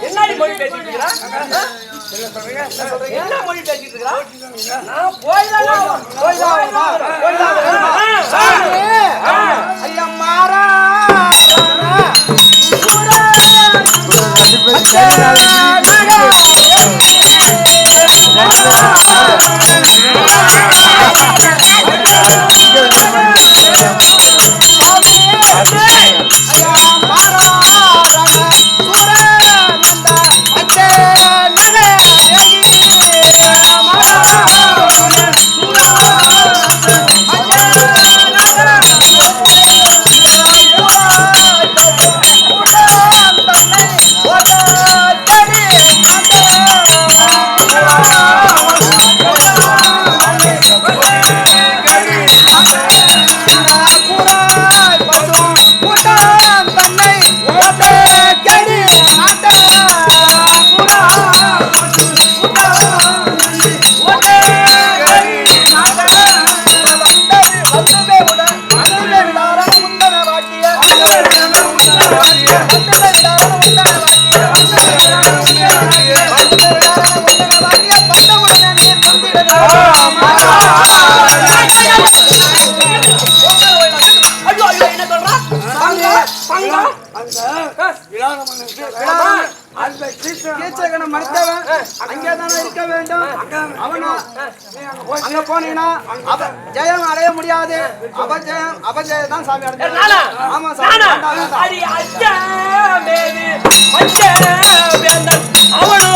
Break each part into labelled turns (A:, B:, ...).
A: என்னடி மொழி பேசிட்டு இருக்கா? என்ன மொழி பேசிட்டு இருக்கா? நான் ஐயா மாறா அங்க போனீங்கன்னா ஜெயம் அடைய முடியாது. அபஜயம் தான் சாமி அடைஞ்சாங்க. ஆமா சாமி. அவனோ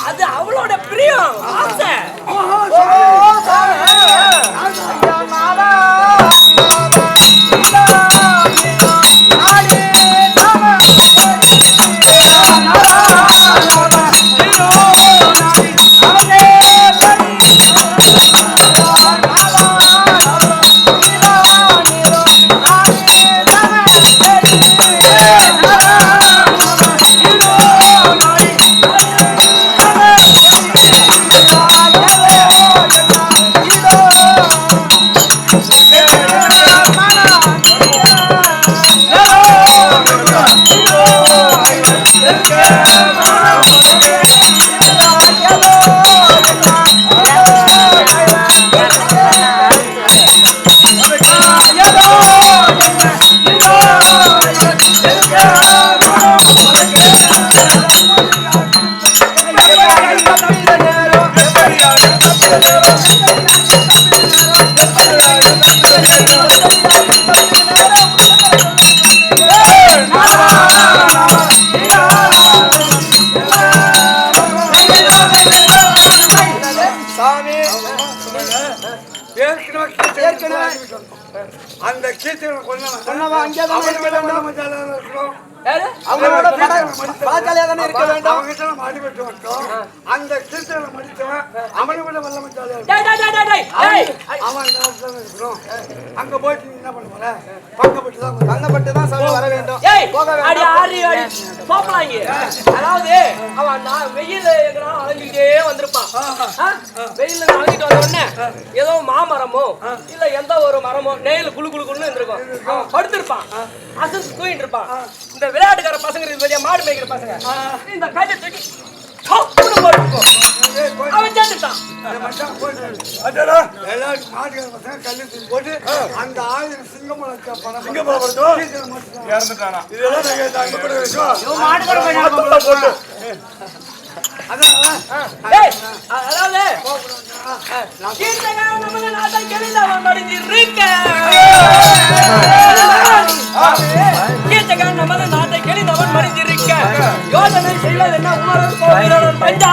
A: அது அவளோட பிரியம் ஆசை. சாமி ஏற்கனவே
B: அந்த கீர்த்தனை
A: சொன்னவன் அங்கேதான் இருக்க வேண்டும்.
B: அவங்களோட
A: பழக்காலியா தானே இருக்க வேண்டும்.
B: அவங்க அடிபட்டு வந்தோம். அந்த கீர்த்தனை முடித்தவன் அவனை விட வல்லமச்சாலியா அவன் இருக்கிறோம். அங்க போயிட்டு நீ என்ன பண்ணுவாங்க?
A: பங்கப்பட்டு தான் சாமி வர வேண்டும்.
C: அதாவது அவன் வெயில அலைஞ்சிட்டே வந்திருப்பான். வெயில அலைஞ்சிட்டு வந்த உடனே ஏதோ மாமரமோ இல்ல எந்த ஒரு மரமோ நெய்ல குழு குழுன்னு இருந்திருக்கும். படுத்திருப்பான், அசந்து தூங்கிட்டு இருப்பான். இந்த விளையாட்டுக்கார பசங்க வெளியே மாடு மேய்க்கிற பசங்க இந்த கையை தூக்கி அவன் சேர்த்துட்டான்.
B: போட்டு அந்த ஆயிரம் சிங்கமலை
C: அதாவது நமது நாட்டை கெளிந்தவன் மறைந்திருக்க யோசனை செய்வது என்ன உணர்வு போகிறவன் பஞ்சா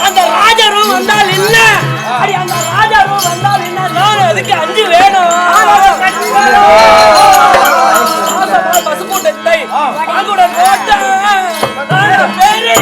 C: அந்த ராஜரும் வந்தால் என்ன? அந்த ராஜரும் வந்தால் என்ன? நான் அதுக்கு அஞ்சு வேணும். பசுக்கூட்டத்தை வாங்குடன் போட்ட பேரி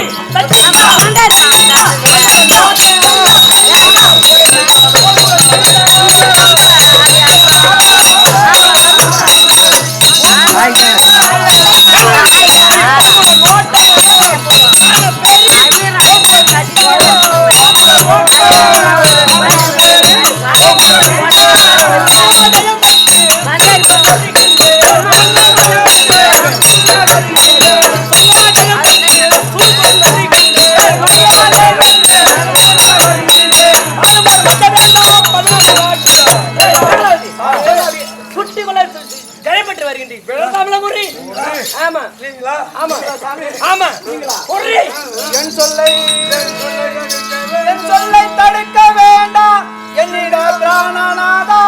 A: என் சொல்லை தடுக்க வேண்டாம் என்னிட பிராணநாதா.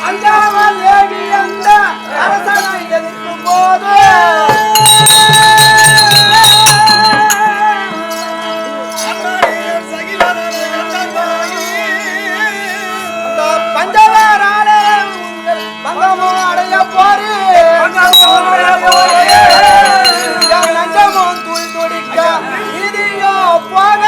A: அஞ்சாமல் ஏகி அந்த அரசனை எதிர்க்கும் போது பஞ்சவராலே பங்கமோ அடைய போரு நஞ்சமும் தூள் துடிக்க இதியோ போக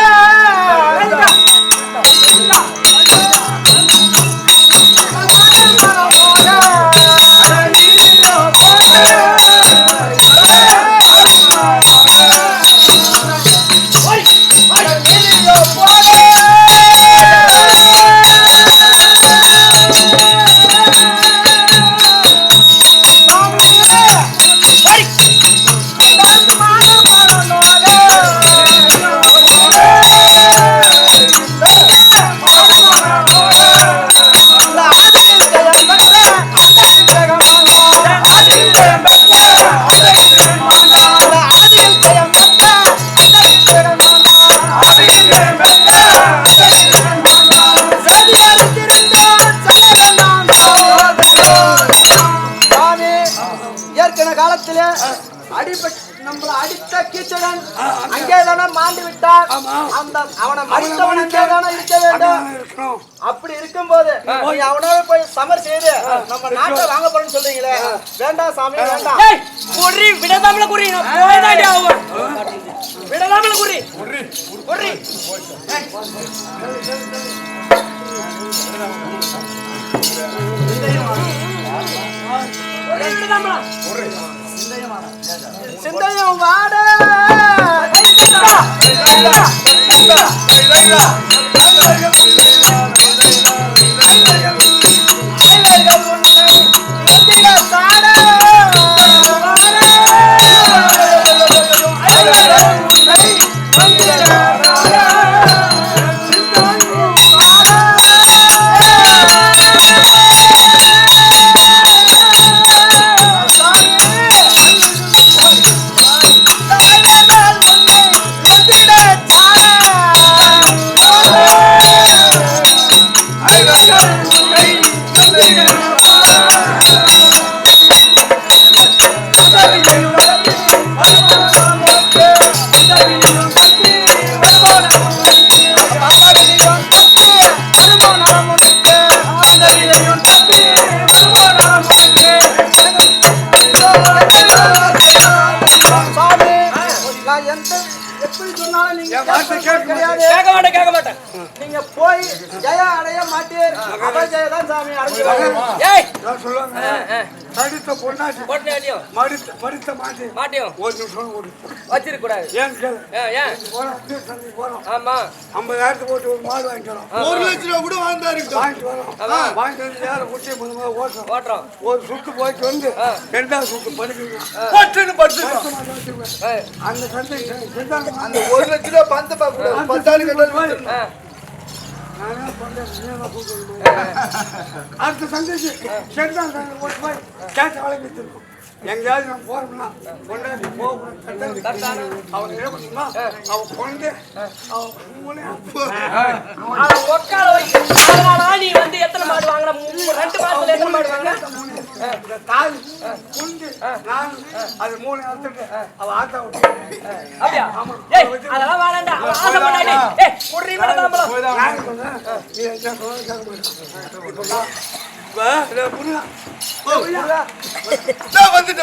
A: அடித்த கீச்சகன் அங்கேதானே மாண்டு விட்டார். அந்த அவனை மறித்தவன் அங்கேதானே இருக்க வேண்டும். அப்படி இருக்கும்போது அவனோட போய் சமர் செய்து நம்ம நாட்டை வாங்க போறேன்னு சொல்றீங்களே, வேண்டாம் சாமி வேண்டாம்.
C: குறி விடதாமல குறி போய்தாடி ஆகும். விடதாமல குறி குறி
A: சிந்தையும் வாட நீங்க
B: என் வார்த்தை கேட்க
A: கிடையாது.
C: கேட்க மாட்டேன்
A: நீங்க போய் ஜெயா அடைய மாட்டீர். அபஜய தான் சாமி அடைஞ்சிருவாங்க.
C: ஏய்
B: நான் சொல்லுவாங்க படித்த பொண்ணாச்சு
C: போட்டியாடியும்
B: படித்த மாட்டேன்
C: மாட்டியும்
B: ஒரு நிமிஷம் ஓடி
C: வச்சிருக்க கூடாது
B: ஏன் கேளு
C: ஏன்
B: போறோம் அப்படியே சந்தை போறோம்
C: ஆமா
B: 50,000 போட்டு ஒரு மாடு வாங்கிக்கிறோம்
D: 1 லட்சம் ரூபா கூட வாழ்ந்தாரு
B: வாங்கிட்டு வரோம் வாங்கிட்டு வந்து யாரை குட்டியை முதல்ல ஓட்டுறோம்
C: ஓட்டுறோம்
B: ஒரு சுட்டு போயிட்டு வந்து ரெண்டாவது சுட்டு படிக்கணும்
D: பட்டுன்னு படுத்துக்கலாம்
B: அந்த சந்தை செஞ்சாங்க
D: அந்த 1 லட்சம் ரூபா பந்த பாக்கு 10 கட்டல்
B: நானே சொன்னேன் நீங்க கூப்பிடணும் அடுத்த சந்தைக்கு செஞ்சாங்க ஓட்டு போய் கேட்ட வளைக்கு வச்சிருக்கோம் எங்கேயாவது நான் போறோம்னா கொண்டாடி போகக்கூடாது அவன் என்ன பண்ணுமா அவன் கொண்டு அவன்
C: அவன் உட்கார வைக்க அதனால நீ வந்து எத்தனை மாடு வாங்கின 2 மாசத்துல எத்தனை மாடு வாங்கின
B: தாய் குண்டு நான் அது 3 அறுத்துட்டு அவன் ஆட்டா விட்டு
C: அப்படியா ஏய் அதெல்லாம் வேணாம்டா அவன் ஆசைப்பட்டானே ஏய் குடுறீ மேல தாம்பளம்
B: நான் சொன்னேன் நீ என்ன சொல்ல கேட்க மாட்டேன் இப்போ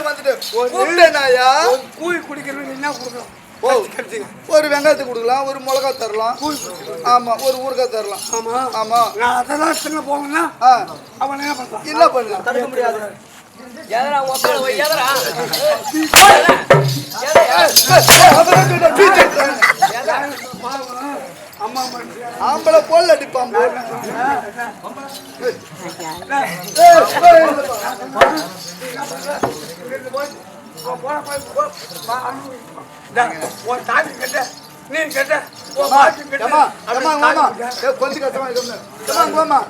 D: வந்துட்டு கூப்பிட்டேனாயா
B: கூழ் குடிக்கிறவங்க என்ன கொடுக்கணும்
D: ஓ ஒரு வெங்காயத்தை கொடுக்கலாம் ஒரு மிளகா தரலாம் ஆமா ஒரு ஊறுகாய் தரலாம்
B: ஆமா
D: ஆமா
B: நான் அதெல்லாம் சின்ன போகணும்னா
D: ஆ
B: அவன் என்ன பண்றான்
D: என்ன பண்ணலாம்
A: தடுக்க முடியாது.
C: எதரா உட்கார வை எதரா
B: அம்மா மனுஷன்
D: ஆம்பளை போல் அடிப்பான் போல்
B: உன் தாடி கட்ட நீ கட்ட உன் பாட்டி கட்ட
D: கொஞ்சம் கஷ்டமா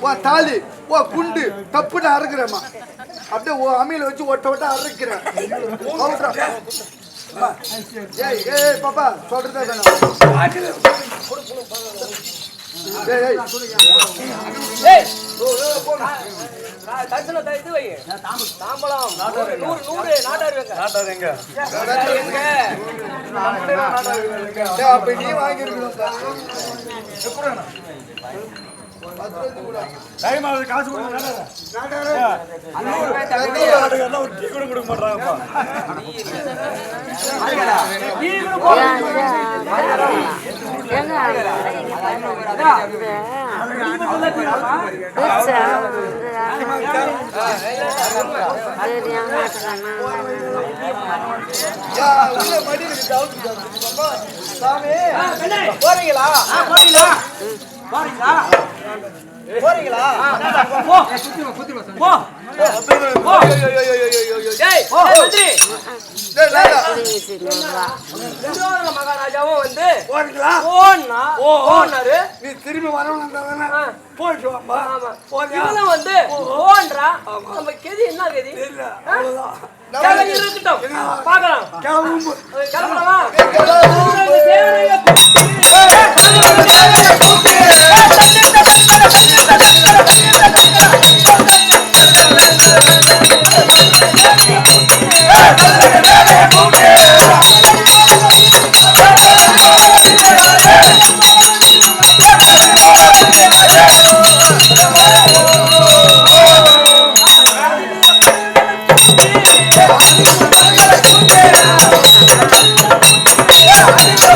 D: உன் தாலி உன் குண்டு தப்புன்னு அறுக்கிறேம்மா அப்படியே உன் அம்மியில வச்சு ஒட்ட ஒட்ட அறுக்கிறேன் ஏய் ஏய் பாப்பா சொல்றதே வேணும் ஏய் ஏய்
C: ஏய் தர்சன இது வை தாம்பளம் 100 நாட்டாரு எங்க
D: ஏய், அப்ப நீ வாங்கிருக்கணும்
B: டைம் ஆகுது காசு கொடுங்க ஒரு டீ கூட கொடுக்க மாட்டாங்கப்பா
D: சாமி
A: போறீங்களா? போறீங்களா?
C: ஏய் மந்திரி
D: டேய் லாலா
C: துரியோதன மகாராஜாவும் வந்து
B: போறீங்களா
C: ஓன்னாரு
B: நீ திரும்பி வரணும்ன்றதானே போயிட்டு வாப்பா
C: ஆமா
B: போறியா
C: இவனும் வந்து ஓன்றா நம்ம கெதி என்ன கெதி
B: இல்ல அவ்வளவுதான்
C: கிளம்பி இருக்கட்டும் பார்க்கலாம்
B: கிளம்பு
C: கிளம்பலாமா
D: Yeah.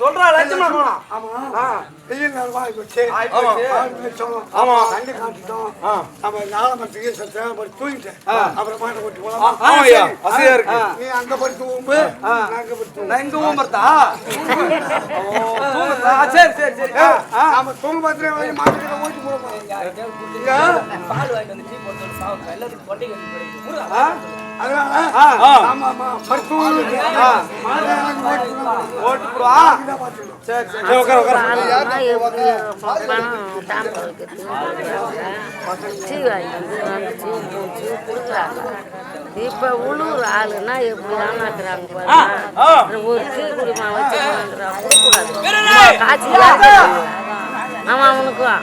A: சொல்றா லட்சமா போலாம்.
B: ஆமா வெயில் நாள் வாய் போச்சு.
A: ஆயிப்போச்சு.
B: ஆமா தண்ணி காட்டிட்டோம். நம்ம நாளமத்துக்கு சத்தியம் படி தூங்கிட்டேன். அப்புறம் மாட்டை கொட்டி போலாம்.
A: ஆமாய்யா அசையா இருக்கு.
B: நீ அங்க படுத்து ஊம்பு, நான் அங்க படுத்து
A: நான் இங்க ஊம்பறதா? தூங்குறதா? சரி சரி சரி.
B: நாம தூங்க மாத்திரம் வாங்கி மாத்திரை ஓட்டி போறோம். இங்க
C: பால் வாங்கிட்டு வந்து டீ போட்டு வந்து பாவம் எல்லாத்துக்கும் கொட்டை கட்டி போயிடுது. முருகா.
B: அதனால ஆமா ஆமா படுத்து ஊம்பு. மாத்திரை வாங்கி ஓட்டி போறோம்.
A: ஓட்டு போடுவா. சரி சரி உட்கார உட்கார.
E: இப்ப உள்ளூர் ஆளுன்னா எப்படி ஆனாக்குறாங்க பாருங்க. ஒரு டீ குடிமா வச்சு காய்ச்சி ஆமா அவனுக்கும்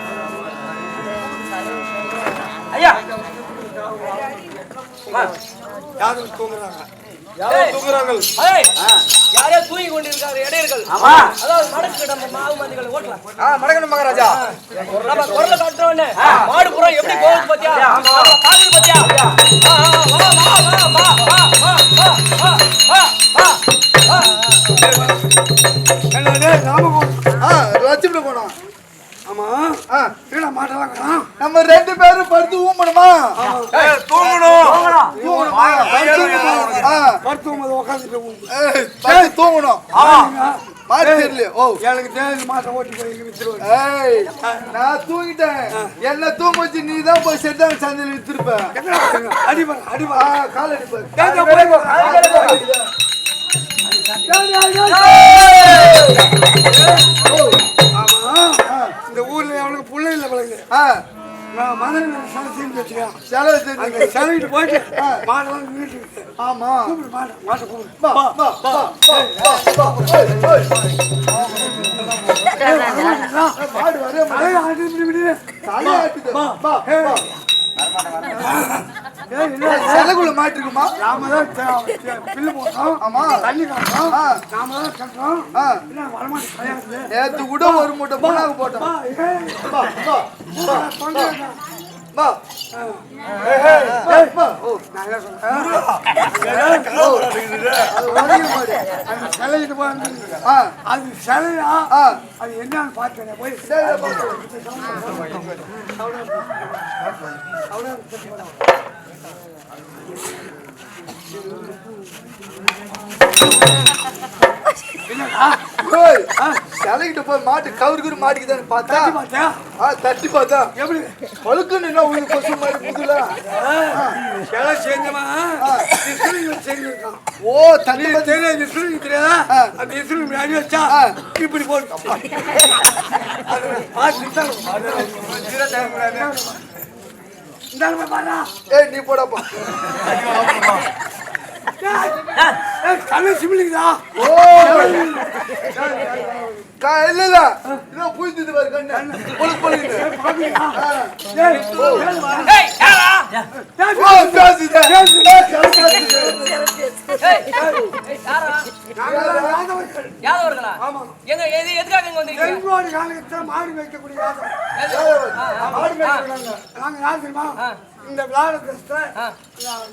C: ஐயா
B: யாரும் தூங்குறாங்க.
A: யாரோ தூங்குறாங்க.
C: ஏய், யாரோ தூங்கி கொண்டிருக்காரு இடையர்கள். அதாவது மடக்கு நம்ம மாவு மந்திகளை ஓட்டலாம்.
A: மடக்கணும் மகாராஜா.
C: நம்ம குரலை காட்டுறோன்னு மாடு புறம் எப்படி போகுது பாத்தியா? பாக்குது பாத்தியா?
B: என்னது ராமகோணம்.
D: லட்சுமி போனோம்.
B: ஆமா என்னடா மாட்டெல்லாம் காணோம்.
D: நம்ம 2 பேரும் படுத்து ஊம்பணுமா?
A: தூங்கணும்.
D: தூங்கணுமா?
B: படுத்து ஊம்பது உட்காந்துட்டு ஊம்பு.
D: படுத்து தூங்கணும். மாட்டு தெரியல. ஓ
B: எனக்கு தேவை மாட்டை ஓட்டி போய் வித்துருவேன்.
D: ஏய் நான் தூங்கிட்டேன். என்ன தூங்க வச்சு நீ தான் போய் செட்டாங்க சந்தையில் வித்துருப்ப.
B: அடிப்பா அடிப்பா
D: கால் அடிப்ப.
B: இந்த ஊர்ல அவனுக்கு புள்ள இல்ல பழகு. நான் மகன் சலை செஞ்சு வச்சுக்கேன்.
D: செலவு செஞ்சு
B: செலவிட்டு போயிட்டு மாடெல்லாம் வீட்டுக்கு
D: ஆமா
B: கூப்பிடு மாட்டை கூப்பிடு.
D: பா பா பா மாடு வரே தலை ஆட்டுது. பா பா செலகுள்ள மாட்டிருக்குமா?
B: நாம தான் பில்லு போட்டோம்.
D: ஆமா
B: தண்ணி காட்டோம். நாம தான் கட்டுறோம். வரமாட்டேன் கிடையாது.
D: நேத்து கூட ஒரு மூட்டை புண்ணாக்கு போட்டோம். பா பா பா பா ஓ
B: நான் என்ன சொல்றேன்?
D: அது உடையும் மாடு.
B: அந்த சிலையிட்டு போய் அது சிலையா அது என்னன்னு பார்த்தேன் போய்
D: சிலைகிட்ட போய் மாட்டு கவுருக்கு மாட்டிக்குதான்னு பார்த்தா
B: பார்த்தா
D: தட்டி பார்த்தா
B: எப்படி
D: பழுக்குன்னு என்ன உள்ள கொசு மாதிரி முதுல.
B: சிலை செஞ்சமா செஞ்சிருக்கான்.
D: ஓ தண்ணி
B: தெரியாது இசுலுக்கு தெரியாதா? அந்த இசுலுக்கு அடி வச்சா இப்படி போட்டு
D: ஏய் நீ போடப்பா.
B: கண்ணு சிமிலிக்குதா?
D: ஓ இல்ல இல்ல இன்னும் புய்த்துது பாரு கண்ணு பொழுது பொழுது.
C: ஏய், யாரா?
D: ஓ பேசுதே
C: யாதவர்களா? எங்க எதுக்காக இங்க வந்திருக்கீங்க?
B: எங்களோட காலகட்டத்தில் மாடு வைக்கக்கூடிய யாதவ். நாங்க யார் தெரியுமா? இந்த விளையாட தேசத்துல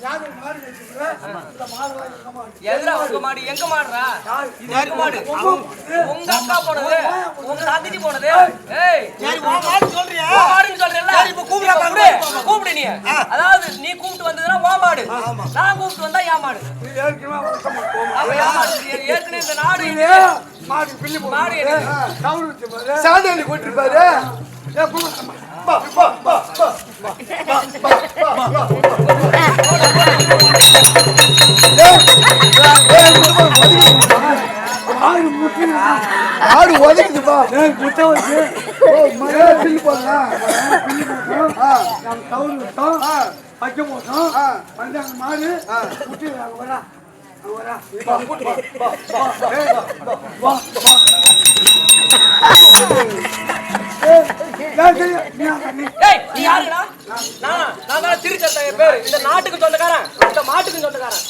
B: யாதவ் மாடு வச்சிருக்கிறேன். இந்த மாடெல்லாம் இருக்க மாட்டேன்.
C: எதுடா உங்க மாடு? எங்க மாடுறா? இது எங்க மாடு? உங்க அக்கா போனது, உங்க தங்கச்சி போனது. ஏய், உன் மாடுன்னு சொல்றேல்ல? கூப்பிடு நீ. அதாவது நீ கூப்பிட்டு வந்ததுன்னா உன் மாடு, நான் கூப்பிட்டு வந்தா என் மாடு.
B: இது ஏற்கனவே வழக்கமா
C: அப்ப என் மாடு. ஏற்கனவே இந்த நாடு இது.
B: மாடு பில்லி போட்டு
C: மாடு எனக்கு.
B: கவுரு வச்சு பாரு.
D: சாண்டலி போட்டுருப்பாரு. பா பா பா பா ஆடு உதைக்குதுப்பா.
B: முட்டை வச்சு
D: ஓ மழை பில்லு போடலாம்.
B: பில்லி போட்டோம். நாங்க கவுரு விட்டோம். வைக்க போட்டோம். வந்து அந்த மாடு முட்டி அங்க வரா அங்க வரா.
C: ஏய், நீ யாருடா? நான் தான் திருச்செந்தன் பேரு. இந்த நாட்டுக்கு சொந்தக்காரன், இந்த மாட்டுக்கு சொந்தக்காரன்.